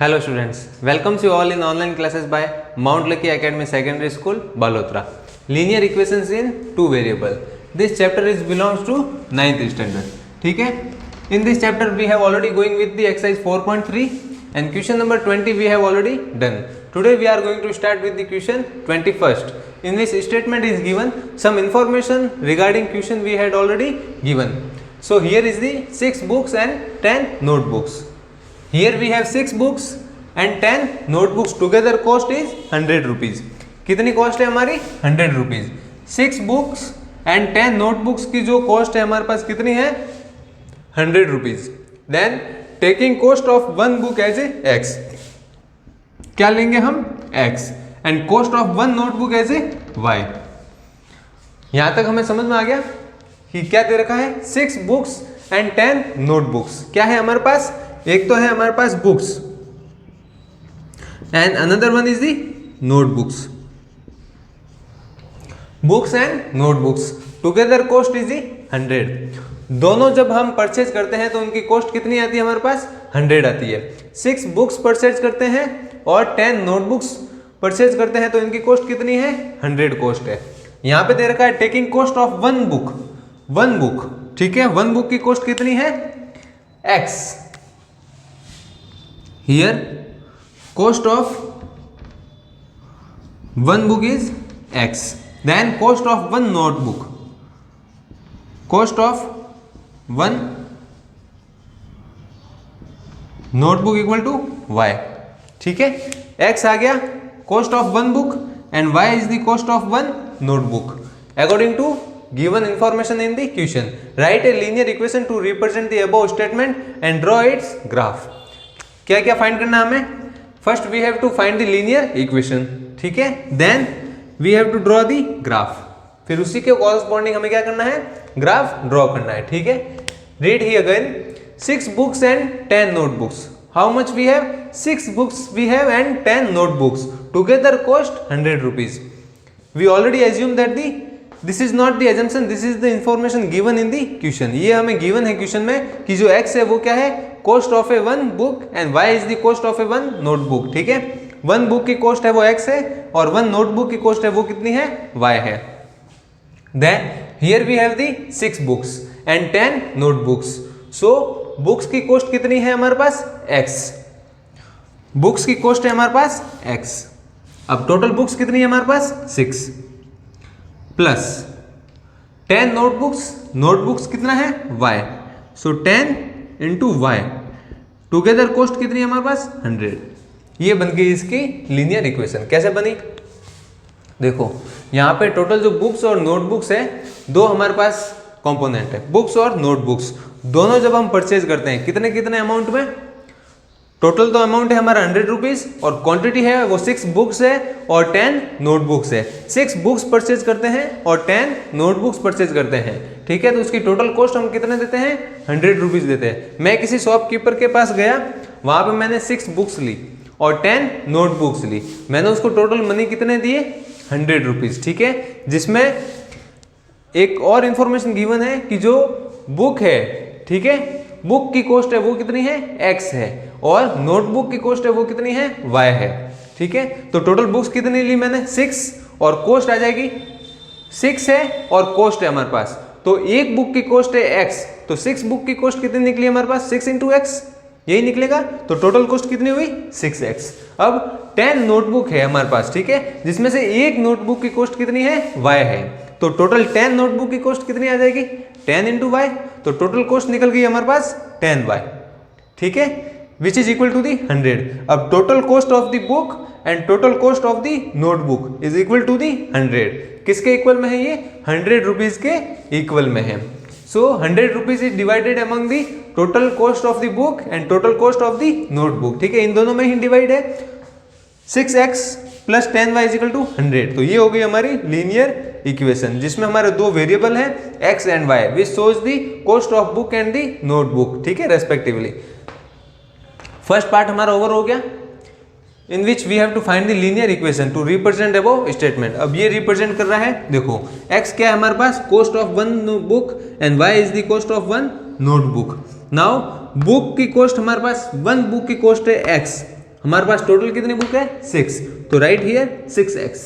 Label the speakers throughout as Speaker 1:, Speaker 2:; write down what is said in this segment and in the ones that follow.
Speaker 1: Hello students, welcomes you all in online classes by Mount Lucky Academy Secondary School, Balotra. Linear equations in two variable. This chapter is belongs to 9th standard. ठीक है? In this chapter we have already going with the exercise 4.3 and question number 20 we have already done. Today we are going to start with the question 21st. In this statement is given some information regarding question we had already given. So here is the 6 books and 10 notebooks. Here we have 6 books and 10 notebooks. Together cost is 100 rupees. कितनी cost है हमारी 100 rupees. 6 books and 10 notebooks की जो cost है हमारे पास कितनी है 100 rupees. Then taking cost of one book as a x, क्या लेंगे हम x and cost of one notebook as a y. यहां तक हमें समझ में आ गया कि क्या दे रखा है 6 बुक्स एंड 10 नोटबुक्स. क्या है हमारे पास, एक तो है हमारे पास books and another one is the notebooks. Books and notebooks together cost is the 100. दोनों जब हम परचेज करते हैं तो उनकी कॉस्ट कितनी आती है हमारे पास 100 आती है. 6 बुक्स परचेज करते हैं और 10 नोटबुक्स परचेज करते हैं तो इनकी कॉस्ट कितनी है 100 कॉस्ट है. यहां पे दे रखा है taking cost of one book. ठीक है, वन बुक की कॉस्ट कितनी है x. Here cost of one book is x. Then cost of one notebook, cost of one notebook equal to y. ठीक है, x आ गया cost of one book and y is the cost of one notebook. According to given information in the question, write a linear equation to represent the above statement and draw its graph. क्या क्या find करना हमें, first we have to find the linear equation. ठीक है, then we have to draw the graph. फिर उसी के corresponding हमें क्या करना है ग्राफ ड्रॉ करना है. ठीक है, read here again 6 books and 10 notebooks. How much we have 6 books we have and 10 notebooks. Together cost 100 rupees. We already assume that the this is not the assumption, this is the information given in the question. ये हमें given है question में कि जो x है वो क्या है cost of A one book and y is the cost of A one notebook. ठीक है, वन बुक की कॉस्ट है वो x है और वन नोटबुक की कॉस्ट है वो कितनी है y है. Then here we have the 6 books and 10 notebooks. So books की कॉस्ट कितनी है हमारे पास x. बुक्स की कॉस्ट है हमारे पास x. अब टोटल बुक्स कितनी है हमारे पास 6 प्लस 10 नोटबुक्स कितना है y. सो 10 इंटू y. टुगेदर कॉस्ट कितनी है हमारे पास 100. ये बन गई इसकी लीनियर इक्वेशन. कैसे बनी देखो, यहाँ पे टोटल जो बुक्स और नोटबुक्स है दो हमारे पास कंपोनेंट है, बुक्स और नोटबुक्स. दोनों जब हम परचेज करते हैं कितने कितने अमाउंट में, टोटल तो अमाउंट है हमारा 100 रुपीज और क्वांटिटी है वो 6 बुक्स है और 10 नोटबुक्स है. 6 बुक्स परचेज करते हैं और 10 नोटबुक्स परचेज करते हैं. ठीक है, तो उसकी टोटल कॉस्ट हम कितने देते हैं 100 रुपीज देते हैं. मैं किसी शॉपकीपर के पास गया, वहां पे मैंने 6 बुक्स ली और 10 नोटबुक्स ली. मैंने उसको टोटल मनी कितने दिए 100 रुपीज. ठीक है, जिसमें एक और इंफॉर्मेशन गिवन है कि जो बुक है, ठीक है, बुक की कॉस्ट है वो कितनी है x है और नोटबुक की कॉस्ट है वो कितनी है y है. ठीक है, तो टोटल बुक्स कितनी ली मैंने 6 और कॉस्ट आ जाएगी 6 है और कॉस्ट है हमारे पास. तो एक बुक की कॉस्ट है x, तो 6 बुक की कॉस्ट कितनी निकली हमारे पास 6 इंटू एक्स, यही निकलेगा. तो टोटल कॉस्ट कितनी हुई 6x. अब 10 नोटबुक है हमारे पास. ठीक है, जिसमें से एक नोटबुक की कॉस्ट कितनी है y है. तो टोटल 10 नोटबुक की कॉस्ट कितनी आ जाएगी 10 इंटू वाई. तो टोटल कॉस्ट निकल गई हमारे पास 10y. ठीक है, which is equal to the 100. अब total cost of the book and total cost of the notebook is equal to the 100. किसके इक्वल में है ये 100 रुपीज के इक्वल में है. सो 100 rupees is divided among the total cost of the book and total cost of the notebook. ठीक है, इन दोनों में ही डिवाइड है. 6x plus 10y is equal to 100. तो ये हो गई हमारी लीनियर इक्वेशन जिसमें हमारे दो वेरिएबल हैं x and y which shows the cost of book and the notebook. ठीक है, रेस्पेक्टिवली. फर्स्ट पार्ट हमारा ओवर हो गया in which we have to find the linear equation to represent above statement. अब ये रिप्रेजेंट कर रहा है, देखो x क्या है हमारे पास cost of one book and y is the cost of one notebook. Now book की कॉस्ट हमारे पास वन बुक की कॉस्ट है x हमारे पास टोटल कितनी बुक है 6, तो right here 6x।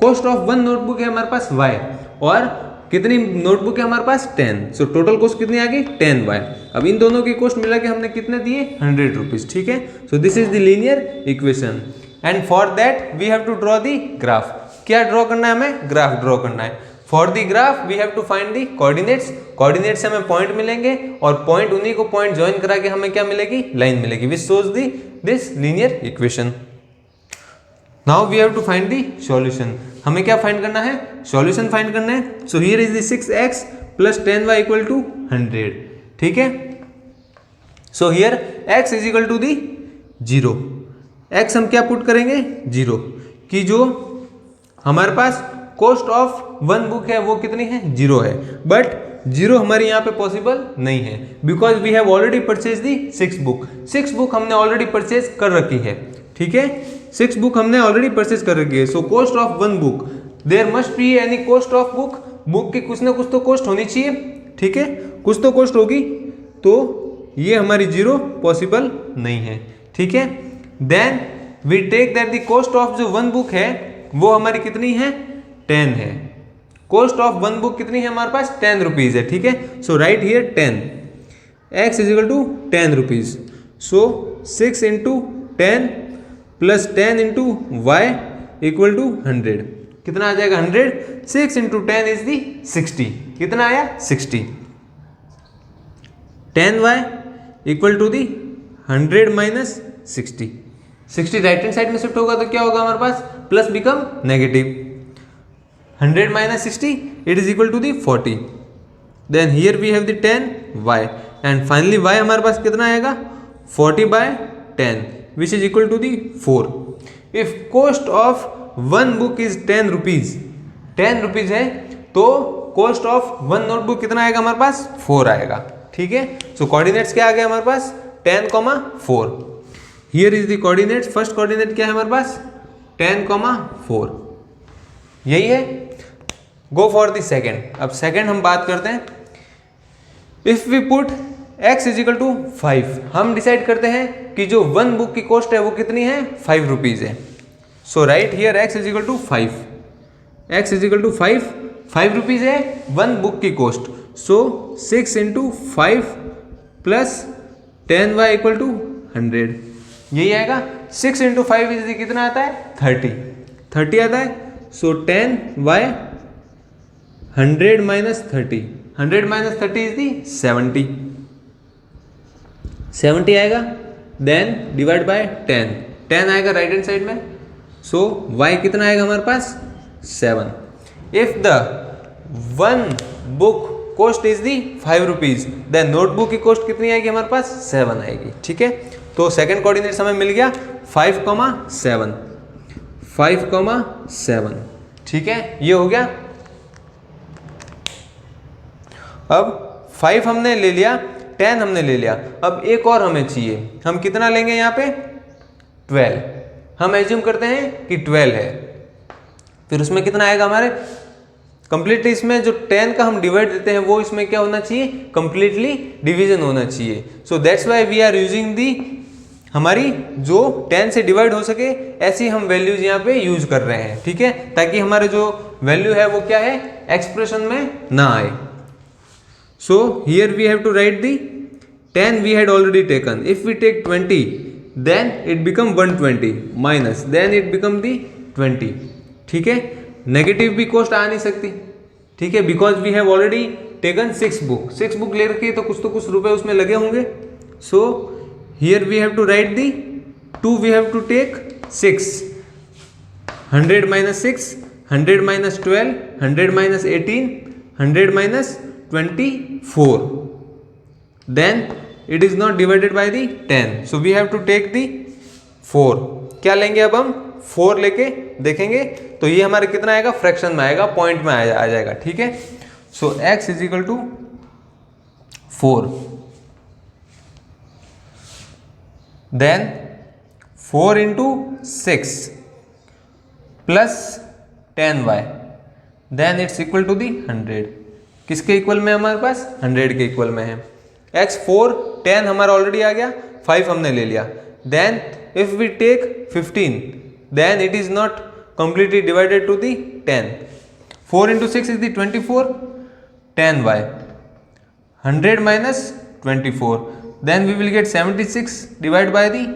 Speaker 1: Cost of 1 notebook है हमारे पास y, और कितनी नोटबुक है हमारे पास 10, सो टोटल कॉस्ट कितनी आ गई 10y। अब इन दोनों की कॉस्ट मिला के हमने कितने दिए 100 रुपीज, ठीक है। So this is the linear equation and for that we have to draw the graph. क्या ड्रॉ करना है हमें, ग्राफ ड्रॉ करना है। For the graph we have to find the coordinates, coordinates से हमें पॉइंट मिलेंगे और पॉइंट उन्हीं को पॉइंट ज्वाइन करा के हमें क्या मिलेगी, लाइन मिलेगी, which shows this linear equation. Now we have to find the solution. हमें क्या फाइंड करना है, सॉल्यूशन फाइंड करना है। So here is the 6x plus 10y equal to 100, ठीक है। So here x is equal to the 0, x हम क्या पुट करेंगे 0, कि जो हमारे पास कॉस्ट ऑफ 1 बुक है वो कितनी है 0 है, बट 0 हमारे यहाँ पे पॉसिबल नहीं है because we have already purchase the 6 book. 6 book हमने ऑलरेडी परचेज कर रखी है, ठीक है, 6 बुक हमने ऑलरेडी परचेज कर रखी है। So cost of 1 book, there must be any cost of book, book की कुछ ना कुछ तो कॉस्ट होनी चाहिए, ठीक है, कुछ तो कॉस्ट होगी, तो ये हमारी 0 पॉसिबल नहीं है, ठीक है। Then we take that the cost of जो 1 बुक है वो हमारी कितनी है 10 है। कॉस्ट ऑफ 1 बुक कितनी है हमारे पास 10 रुपीज है, ठीक है। So right here 10, x is equal to 10 rupees. So 6 into 10 plus 10 into Y equal to 100, कितना आ जाएगा 100। 6 इंटू 10 इज दी 60, कितना आया 60। 10y equal to the 100 minus 60, 60 right hand side में शिफ्ट होगा तो क्या होगा हमारे पास, plus become negative. 100 minus 60 it is equal to the 40। Then here we have the 10y and finally y हमारे पास कितना आएगा 40/10 which is equal to the 4. If cost of 1 book is 10 rupees, 10 rupees है तो cost of 1 notebook कितना आएगा हमारे पास 4 आएगा, ठीक है। So coordinates क्या आ गया हमारे पास 10,4। Here is the coordinates, first coordinate क्या है हमारे पास 10,4, यही है। Go for the second। अब second हम बात करते हैं। If we put x is equal to 5, हम डिसाइड करते हैं कि जो 1 बुक की कॉस्ट है वो कितनी है 5 रुपीज है। So right here x is equal to 5, x is equal to 5 rupees है 1 बुक की cost. So 6 into 5 plus 10y equal to 100, यही आएगा। 6 इंटू 5 इज कितना आता है 30 आता है। सो 10y 100 minus 30, 100 minus 30 is the 70 आएगा। देन डिवाइड बाय 10, 10 आएगा राइट हैंड साइड में। सो y कितना आएगा हमारे पास 7। If the 1 book cost is the 5 rupees, then notebook की कॉस्ट कितनी आएगी हमारे पास 7 आएगी, ठीक है। तो सेकंड कोऑर्डिनेट्स हमें मिल गया 5,7, 5,7, ठीक है, ये हो गया। अब 5 हमने ले लिया, 10 हमने ले लिया, अब एक और हमें चाहिए। हम कितना लेंगे यहाँ पे 12, हम एज्यूम करते हैं कि 12 है, फिर उसमें कितना आएगा हमारे कंप्लीटली, इसमें जो 10 का हम डिवाइड देते हैं वो इसमें क्या होना चाहिए कंप्लीटली डिवीजन होना चाहिए। So that's why we are using the, हमारी जो 10 से डिवाइड हो सके ऐसी हम वैल्यूज यहाँ पे यूज कर रहे हैं, ठीक है, ताकि हमारे जो वैल्यू है वो क्या है एक्सप्रेशन में ना आए। So here we have to write the 10 we had already taken. If we take 20, then it become 120 minus, then it become the 20, ठीक है। नेगेटिव भी कॉस्ट आ नहीं सकती, ठीक है, because we have already taken 6 book, 6 book ले रखी है तो कुछ रुपए उसमें लगे होंगे। So here we have to write the 2 we have to take 6, 100 minus 6, 100 minus 12, 100 minus 18, 100 minus 24, then it is not divided by the 10, so we have to take the 4। क्या लेंगे अब हम 4 लेके देखेंगे तो ये हमारे कितना आएगा फ्रैक्शन में आएगा, पॉइंट में आ जाएगा, ठीक है। So x is equal to 4, then 4 into 6 plus 10y, then it's equal to the 100। किसके इक्वल में हमारे पास 100 के इक्वल में है। x 4 10 हमारा ऑलरेडी आ गया, 5 हमने ले लिया, then if we take 15 then it is not completely divided to the 10. 4 into 6 is the 24, 10y. 100 minus 24, then we will get 76 divided by the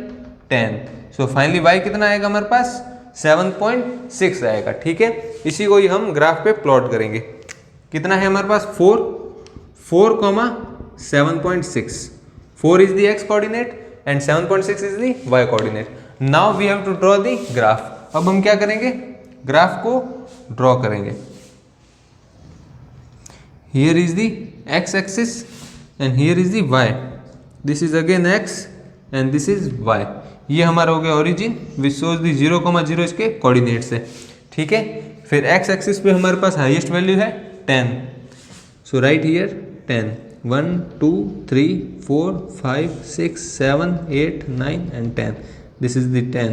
Speaker 1: 10. So finally y कितना आएगा हमारे पास 7.6 आएगा. ठीक है, इसी को ही हम ग्राफ पे प्लॉट करेंगे. कितना है हमारे पास 4, 7.6. 4 is the x coordinate and 7.6 is the y coordinate. Now we have to draw the graph. अब हम क्या करेंगे, ग्राफ को ड्रॉ करेंगे. Here is the x axis and here is the y. This is again x and this is y. ये हमारा हो गया ओरिजिन विच शोज दी 0,0 इसके कोऑर्डिनेट्स है. ठीक है, फिर x एक्सिस पे हमारे पास हाईएस्ट वैल्यू है 10. सो right here 10. 1 2 3 4 5 6 7 8 9 and 10. This is the 10.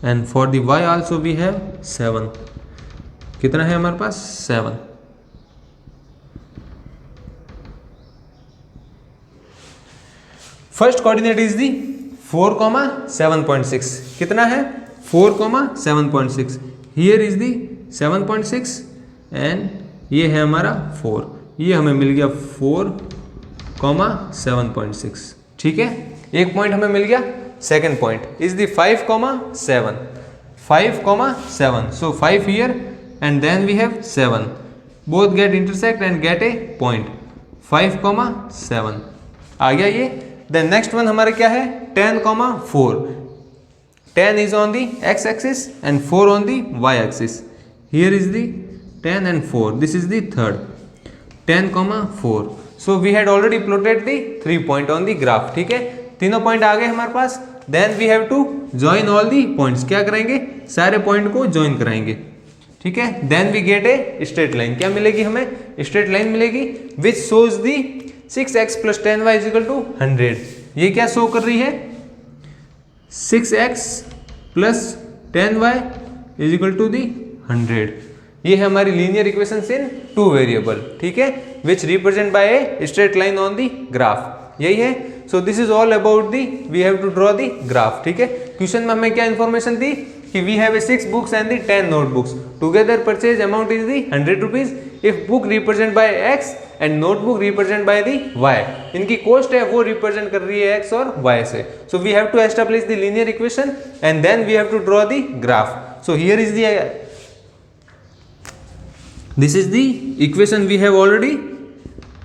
Speaker 1: And for the y also we have 7. कितना है हमारे पास 7. First coordinate is the 4,7.6. कितना है 4,7.6. हियर इज दी 7.6 एंड ये है हमारा 4. ये हमें मिल गया 4,7.6. ठीक है, एक पॉइंट हमें मिल गया. Second point is the 5,7. 5,7. So 5 here and then we have 7. both get intersect and get a point. 5,7 आ गया ये. then next one हमारा क्या है 10,4. 10 is on the x axis and 4 on the y axis. here is the 10 and 4. this is the third 10,4. so we had already plotted the 3 point on the graph. ठीक है, तीनों point आ गए हमारे पास. then we have to join all the points. क्या करेंगे, सारे point को join कराएंगे. ठीक है, then we get a straight line. क्या मिलेगी हमें, स्ट्रेट लाइन मिलेगी which shows the 6x plus 10y is equal to 100. ये क्या शो कर रही है 6x plus 10y is equal to the 100. ये है हमारी लीनियर इक्वेशन इन 2 वेरिएबल. ठीक है, which represent by a straight line on the graph. यही है. So this is all about the we have to draw the graph. ठीक है, question में हमें क्या इन्फॉर्मेशन दी कि we have a 6 books and the 10 notebooks. Together purchase amount is the 100 rupees. If book represent by x and notebook represent by the y, इनकी cost है वो represent कर रही है x और y से. So we have to establish the linear equation and then we have to draw the graph. So here is the this is the equation we have already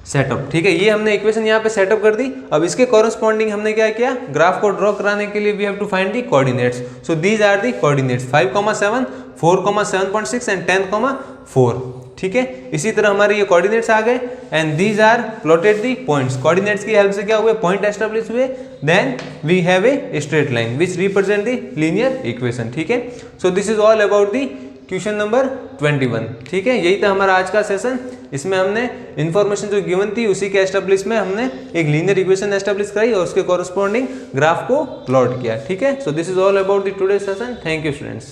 Speaker 1: setup. ठीक है, ये हमने equation यहाँ पे setup कर दी. अब इसके कॉरस्पॉन्डिंग हमने क्या किया, ग्राफ को ड्रॉ कराने के लिए we have to find the coordinates. So these are the coordinates 5,7, 4,7.6 and 10,4. ठीक है, इसी तरह हमारे ये कोऑर्डिनेट्स आ गए and these are plotted the points. Coordinates की हेल्प से क्या हुए, पॉइंट एस्टेब्लिश हुए. Then we have a straight line which represent the linear equation. ठीक है, so this is all about the question number 21. ठीक है, यही था हमारा आज का सेशन. इसमें हमने इन्फॉर्मेशन जो गिवन थी उसी के एस्टेब्लिश में हमने एक लीनियर इक्वेशन एस्टेब्लिश कराई और उसके कॉरस्पॉन्डिंग ग्राफ को प्लॉट किया. ठीक है, so this is all about the today session. Thank you students.